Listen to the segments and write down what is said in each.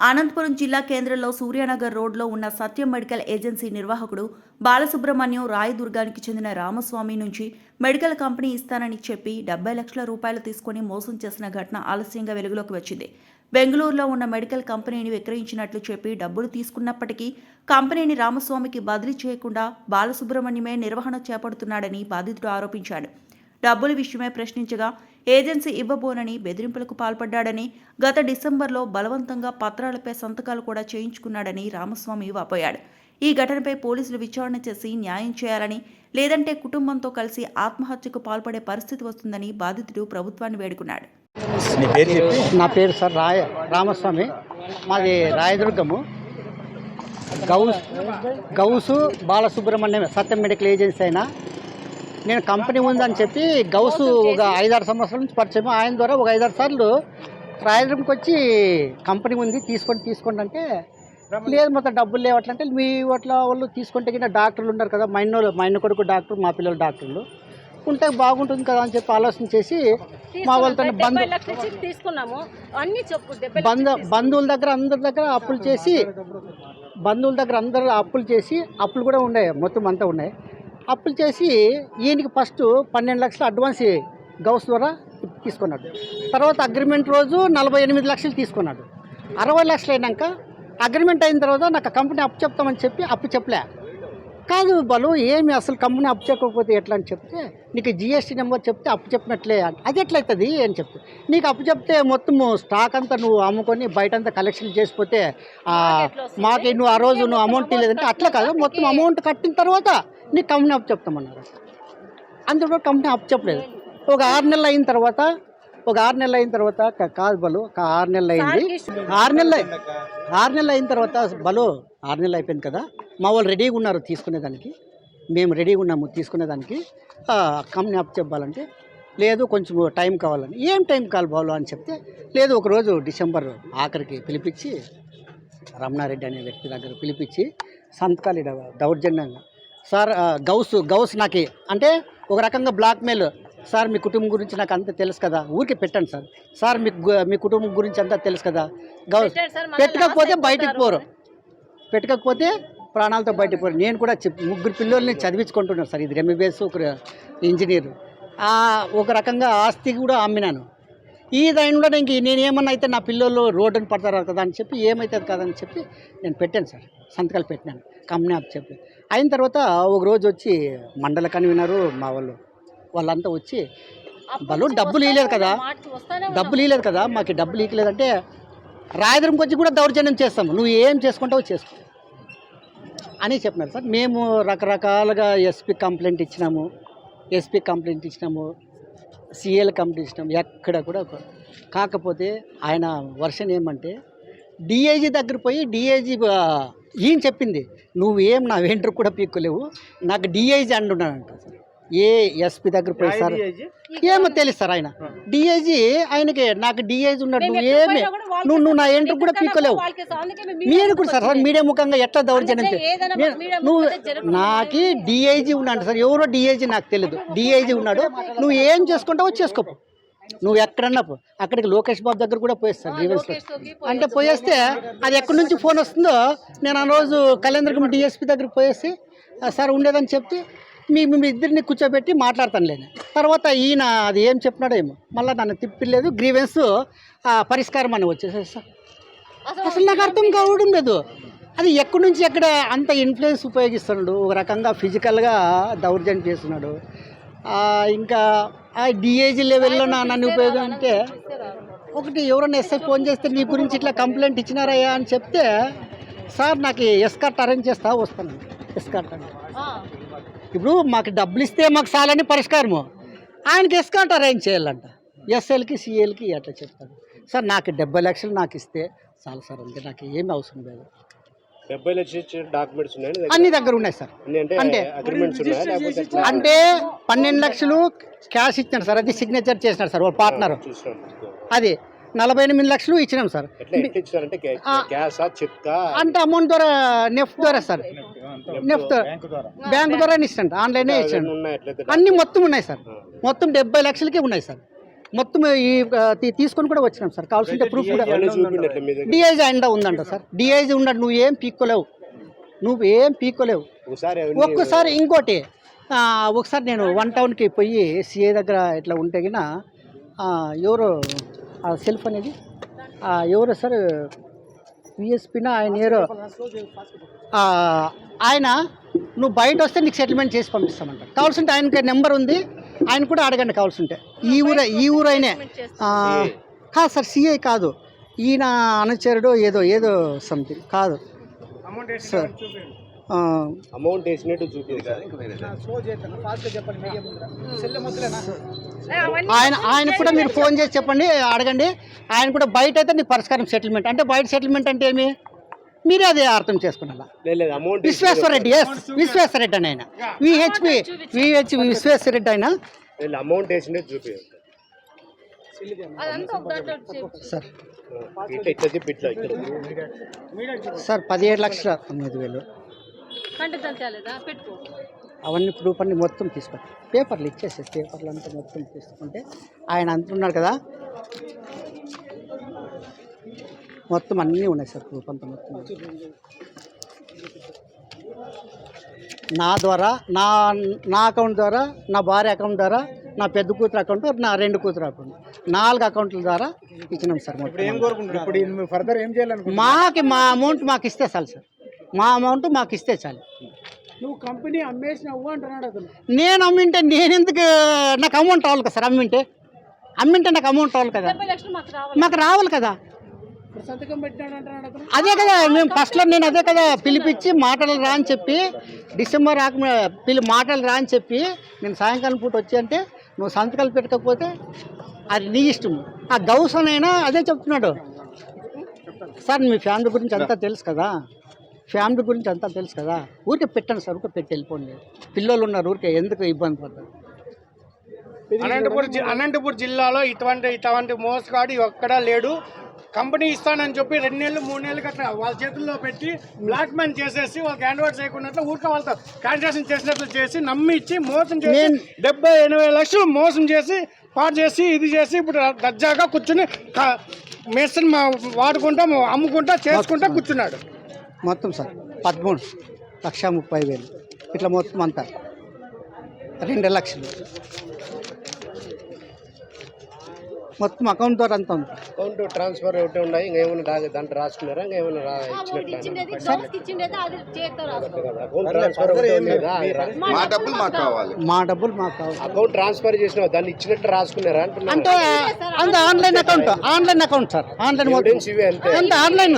అనంతపురం జిల్లా కేంద్రంలో సూర్యానగర్ రోడ్లో ఉన్న సత్యం మెడికల్ ఏజెన్సీ నిర్వాహకుడు బాలసుబ్రహ్మణ్యం రాయదుర్గానికి చెందిన రామస్వామి నుంచి మెడికల్ కంపెనీ ఇస్తానని చెప్పి 70 లక్షల రూపాయలు తీసుకుని మోసం చేసిన ఘటన ఆలస్యంగా వెలుగులోకి వచ్చింది. బెంగళూరులో ఉన్న మెడికల్ కంపెనీని విక్రయించినట్లు చెప్పి డబ్బులు తీసుకున్నప్పటికీ కంపెనీని రామస్వామికి బదిలీ చేయకుండా బాలసుబ్రహ్మణ్యమే నిర్వహణ చేపడుతున్నాడని బాధితుడు ఆరోపించాడు. డబ్బుల విషయమై ప్రశ్నించగా ఏజెన్సీ ఇవ్వబోనని బెదిరింపులకు పాల్పడ్డాడని, గత డిసెంబర్లో బలవంతంగా పత్రాలపై సంతకాలు కూడా చేయించుకున్నాడని రామస్వామి వాపోయాడు. ఈ ఘటనపై పోలీసులు విచారణ చేసి న్యాయం చేయాలని, లేదంటే కుటుంబంతో కలిసి ఆత్మహత్యకు పాల్పడే పరిస్థితి వస్తుందని బాధితుడు ప్రభుత్వాన్ని వేడుకున్నాడు. నా పేరు సార్ రామస్వామి, మాది రాయదుర్గము. గౌసు బాలసుబ్రహ్మణ్యం సత్యం మెడికల్ ఏజెన్సీ అయినా నేను కంపెనీ ఉందని చెప్పి గౌసు ఒక 5-6 సంవత్సరాల నుంచి పరిచయం. ఆయన ద్వారా ఒక 5-6 సార్లు రాయదుర్గంకి వచ్చి కంపెనీ ఉంది తీసుకోండి అంటే లేదు మొత్తం డబ్బులు లేవట్లంటే మీ అట్లా వాళ్ళు తీసుకుంటే కింద డాక్టర్లు ఉన్నారు కదా, మా ఇన్న కొడుకు డాక్టర్, మా పిల్లలు డాక్టర్లు ఉంటే బాగుంటుంది కదా అని చెప్పి ఆలోచన చేసి మా వాళ్ళతో బంధువుల దగ్గర అందరి దగ్గర అప్పులు చేసి అప్పులు కూడా ఉన్నాయి, మొత్తం అంతా ఉన్నాయి. అప్పులు చేసి ఈయనకి ఫస్ట్ 12 లక్షలు అడ్వాన్స్ గౌస్ ద్వారా తీసుకున్నాడు. తర్వాత అగ్రిమెంట్ రోజు 48 లక్షలు తీసుకున్నాడు. 60 లక్షలు అయినాక అగ్రిమెంట్ అయిన తర్వాత నాకు కంపెనీ అప్పు చెప్తామని చెప్పి అప్పు చెప్పలే. కాదు బలు ఏమి అసలు కంపెనీ అప్పు చెప్పకపోతే ఎట్లా అని చెప్తే, నీకు జిఎస్టీ నెంబర్ చెప్తే అప్పు చెప్పినట్లే. అది ఎట్లయితుంది అని చెప్తే, నీకు అప్పు చెప్తే మొత్తము స్టాక్ అంతా నువ్వు అమ్ముకొని బయటంతా కలెక్షన్ చేసిపోతే మాకు నువ్వు ఆ రోజు నువ్వు అమౌంట్ ఇవ్వలేదంటే అట్లా కాదు, మొత్తం అమౌంట్ కట్టిన తర్వాత నీకు కంపెనీ అప్పు చెప్తామన్నారు. అందులో కంపెనీ అప్పు చెప్పలేదు. ఒక 6 నెలలు అయిన తర్వాత కాదు బలు, 6 నెలలు అయింది. 6 నెలలు అయిన తర్వాత బలు 6 నెలలు అయిపోయింది కదా, మా వాళ్ళు రెడీగా ఉన్నారు తీసుకునేదానికి, మేము రెడీగా ఉన్నాము తీసుకునేదానికి. కంపెనీ అప్పు చెప్పాలంటే లేదు కొంచెం టైం కావాలని. ఏం టైం కావాలి బాలు అని చెప్తే, లేదు ఒకరోజు డిసెంబర్ ఆఖరికి పిలిపించి రమణారెడ్డి అనే వ్యక్తి దగ్గర పిలిపించి సంతకాలు దౌర్జన్యంగా సార్ గౌస్ నాకు అంటే ఒక రకంగా బ్లాక్మెయిల్. సార్ మీ కుటుంబం గురించి నాకు అంతా తెలుసు కదా, ఊరికి పెట్టండి సార్ మీ కుటుంబం గురించి అంతా తెలుసు కదా, గౌస్ పెట్టకపోతే బయటకు పోరు, పెట్టకపోతే ప్రాణాలతో బయటకు పోరు. నేను కూడా 3 పిల్లల్ని చదివించుకుంటున్నాను సార్, ఇది ఎంబీబీఎస్, ఒక ఇంజనీర్. ఒక రకంగా ఆస్తి కూడా అమ్మినాను. ఈ దానిలో నేను ఏమన్నా అయితే నా పిల్లలు రోడ్డుని పడతారు కదా అని చెప్పి ఏమవుతుంది కదని చెప్పి నేను పెట్టాను సార్, సంతకాలు పెట్టినాను కంపెనీ అప్పు చెప్పి. అయిన తర్వాత ఒక రోజు వచ్చి మండల కన్వీనరు మా వాళ్ళంతా వచ్చి వాళ్ళు డబ్బులు ఇవ్వలేదు కదా మాకు డబ్బులు ఇవ్వలేదంటే రాయదుర్గంకి వచ్చి కూడా దౌర్జన్యం చేస్తాము, నువ్వు ఏం చేసుకుంటావో చేసుకో అని చెప్పినారు సార్. మేము రకరకాలుగా ఎస్పీ కంప్లైంట్ ఇచ్చినాము, సిఎల్ కంప్లైంట్ ఇచ్చినాము, ఎక్కడ కూడా. కాకపోతే ఆయన వర్షన్ ఏమంటే డిఐజీ దగ్గర పోయి డిఐజీ ఈయన చెప్పింది, నువ్వేం నా వెంట్రుకు కూడా పీక్కోలేవు, నాకు డిఐజీ అంటున్నాడంట సార్. ఏ ఎస్పీ దగ్గర పోయి సార్ ఏమో తెలుసు సార్, ఆయన డిఐజీ, ఆయనకి నాకు డిఐజీ ఉన్నాడు, నువ్వు నా ఎంట్రుకు కూడా పీక్కోలేవు. మీరు కూడా సార్ మీడియా ముఖంగా ఎట్లా దౌర్జన్యం నువ్వు నాకు డిఐజీ ఉన్నాడు సార్, ఎవరో డిఐజీ నాకు తెలియదు, డిఐజీ ఉన్నాడు, నువ్వు ఏం చేసుకుంటావో చేసుకోపో, నువ్వు ఎక్కడన్నా అక్కడికి లోకేష్ బాబు దగ్గర కూడా పోయేస్తాను గ్రీవెన్స్లో అంటే పోయేస్తే అది ఎక్కడి నుంచి ఫోన్ వస్తుందో నేను ఆ రోజు కళ్యాణదుర్గం డిఎస్పీ దగ్గరికి పోయేసి సార్ ఉండేదని చెప్తే మీ ఇద్దరిని కూర్చోబెట్టి మాట్లాడతాను లేని. తర్వాత ఈయన అది ఏం చెప్పినాడో ఏమో మళ్ళీ నన్ను తిప్పిలేదు, గ్రీవెన్స్ పరిష్కారం అని వచ్చేసారు సార్. అసలు నాకు అర్థం కావడం లేదు, అది ఎక్కడి నుంచి ఎక్కడ అంత ఇన్ఫ్లుయెన్స్ ఉపయోగిస్తున్నాడు, ఒక రకంగా ఫిజికల్గా దౌర్జన్యం చేస్తున్నాడు. ఇంకా డిఐజీ లెవెల్లో నన్ను ఉపయోగం అంటే ఒకటి ఎవరైనా ఎస్ఐ ఫోన్ చేస్తే నీ గురించి ఇట్లా కంప్లైంట్ ఇచ్చినారయ్యా అని చెప్తే, సార్ నాకు ఎస్కార్ట్ అరేంజ్ చేస్తా వస్తాను. ఎస్కార్ట్ అంటే ఇప్పుడు మాకు డబ్బులు ఇస్తే మాకు చాలని పరిష్కారము, ఆయనకి ఎస్కార్ట్ అరేంజ్ చేయాలంట, ఎస్ఎల్కి సిఎల్కి అట్లా చెప్తాను. సార్ నాకు 70 లక్షలు నాకు ఇస్తే చాలు సార్, అంతే, నాకు ఏమి అవసరం లేదు. 70 లక్షలు డాక్యుమెంట్స్ ఉన్నాయి అన్ని దగ్గర ఉన్నాయి సార్. అంటే 12 లక్షలు క్యాష్ ఇచ్చినారు సార్, అది సిగ్నేచర్ చేసినారు సార్ వాళ్ళ పార్ట్నర్. అది 48 లక్షలు ఇచ్చినాం సార్. అంటే అమౌంట్ ద్వారా నెఫ్ట్ ద్వారా సార్, నెఫ్ట్ బ్యాంక్ ద్వారా ఇస్తాంట, ఆన్లైనే ఇస్తాంట. అన్ని మొత్తం ఉన్నాయి సార్, మొత్తం 70 లక్షలకే ఉన్నాయి సార్. మొత్తం ఈ తీసుకొని కూడా వచ్చినాం సార్. కావాల్సింటే ప్రూఫ్ కూడా చూపిండి మీ దగ్గర డిఐజీ అండా ఉందంట సార్. డిఐజీ ఉండడు, నువ్వేం పీక్కోలేవు, నువ్వేం పీక్కోలేవు. ఒకసారి ఒక్కసారి ఇంకోటి ఒకసారి నేను 1 టౌన్కి పోయి సిఐ దగ్గర ఇట్లా ఉంటే గిన ఎవరు సెల్ఫ్ అనేది ఎవరు సార్ విఎస్పీనా ఆయన ఎవరో ఆయన నువ్వు బయట వస్తే నీకు సెటిల్మెంట్ చేసి పంపిస్తామంట. కావాల్సింటే ఆయనకి నెంబర్ ఉంది, ఆయన కూడా అడగండి కావాల్సింటే. ఈ ఊరు అయినే కాదు సార్, సిఐ కాదు, ఈయన అనుచరుడు ఏదో సంథింగ్ కాదు సార్. అమౌంట్ వేసినట్టు చూపించారు. ఆయన కూడా మీరు ఫోన్ చేసి చెప్పండి, అడగండి. ఆయన కూడా బయట అయితే నీ పరిష్కారం సెటిల్మెంట్ అంటే, బయట సెటిల్మెంట్ అంటే ఏమి మీరే అదే అర్థం చేసుకున్నా. లేదు అమౌంట్ విశ్వేశ్వరరెడ్డి, విశ్వేశ్వరరెడ్డి అని ఆయన విహెచ్పి విశ్వేశ్వరరెడ్డి ఆయన అమౌంట్ వేసినట్టు చూపించారు సార్. ఇట్లా సార్ 17,09,000 అవన్నీ ప్రూఫ్ అన్ని మొత్తం తీసుకుంటే పేపర్లు ఇచ్చేసి పేపర్లు అంతా మొత్తం తీసుకుంటే ఆయన అంటున్నాడు కదా, మొత్తం అన్నీ ఉన్నాయి సార్ ప్రూఫ్ అంతా మొత్తం. నా ద్వారా నా అకౌంట్ ద్వారా, నా భార్య అకౌంట్ ద్వారా, నా పెద్ద కూతురు అకౌంట్, నా 2 కూతురు అకౌంట్, 4 అకౌంట్ల ద్వారా ఇచ్చినాం సార్. మాకు మా అమౌంట్ మాకు ఇస్తే చాలు సార్, మా అమౌంట్ మాకు ఇస్తే చాలు. నువ్వు కంపెనీ అమ్మేసినావు అంటున్నాడు అతను. నేను అమ్మింటే నేను ఎందుకు, నాకు అమౌంట్ రావాలి కదా సార్. అమ్మింటే నాకు అమౌంట్ రావాలి కదా, మాకు రావాలి కదా. సంతకం పెట్టినాడు అంటున్నాడు అతను. అదే కదా మేము ఫస్ట్లో నేను అదే కదా పిలిపించి మాటలు రా అని చెప్పి, డిసెంబర్ మాటలు రా అని చెప్పి నేను సాయంకాలం పూట వచ్చి అంటే నువ్వు సంతకాలు పెట్టకపోతే అది నీ ఇష్టం. ఆ గౌసన్ అయినా అదే చెప్తున్నాడు సార్. మీ ఫ్యామిలీ గురించి అంతా తెలుసు కదా, ఊరికే పెట్టండి సార్, ఊరికే పెట్టి వెళ్ళిపోండి. పిల్లలు ఉన్నారు, ఊరికే ఎందుకు ఇబ్బంది పడతారు. అనంతపూర్ జిల్లాలో ఇటువంటి మోసగాడు ఎక్కడా లేడు. కంపెనీ ఇస్తానని చెప్పి 2 నెలలు 3 నెలలు అట్లా వాళ్ళ చేతుల్లో పెట్టి బ్లాక్ మెయిల్ చేసేసి వాళ్ళకి హ్యాండ్ ఓవర్ చేయకున్నట్లు ఊరికే వాళ్ళతో కాంట్రాక్షన్ చేసినట్లు చేసి నమ్మి ఇచ్చి మోసం చేసి 70-80 లక్షలు మోసం చేసి పాటు చేసి ఇది చేసి ఇప్పుడు దర్జాగా కూర్చుని మెషిన్ వాడుకుంటా అమ్ముకుంటా చేసుకుంటా కూర్చున్నాడు. మొత్తం సార్ 13,30,000 ఇట్లా మొత్తం అంతా 2 లక్షలు మొత్తం అకౌంట్ ద్వారా అంతా ఉంది. అకౌంట్ ట్రాన్స్ఫర్ ఒకటి ఉన్నాయి, ఇంకేమైనా దాంట్లో రాసుకున్నారా, ఇంకేమైనా అకౌంట్ ట్రాన్స్ఫర్ మా డబ్బులు మాకు కావాలి. అకౌంట్ ట్రాన్స్ఫర్ చేసిన దాన్ని ఇచ్చినట్టు రాసుకున్నారా అంటే అంత online account sir. Online evidence ఇవే అంతే, అంత ఆన్లైన్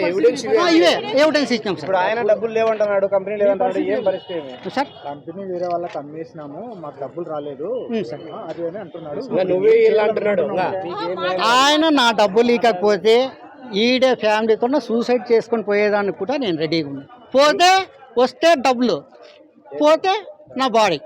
ఎవిడెన్స్ ఇవే. ఇవే ఎవిడెన్స్ ఇచ్చినాం సార్. ఇప్పుడు ఆయన డబ్బులు లేవంటున్నాడు, కంపెనీ లేవంటున్నాడు, ఏం పరిస్థితి సార్? కంపెనీ వేరే వాళ్ళకి అమ్మేసినాము, మాకు డబ్బులు రాలేదు సార్ అది అని అంటున్నాడు. నువ్వే ఇలా అంటున్నాడు. ఆయన నా డబ్బులు ఇవ్వకపోతే ఈడే ఫ్యామిలీతో సూసైడ్ చేసుకొని పోయేదానికి కూడా నేను రెడీగా ఉన్నాను. వస్తే డబ్బులు, పోతే నా బాడీ.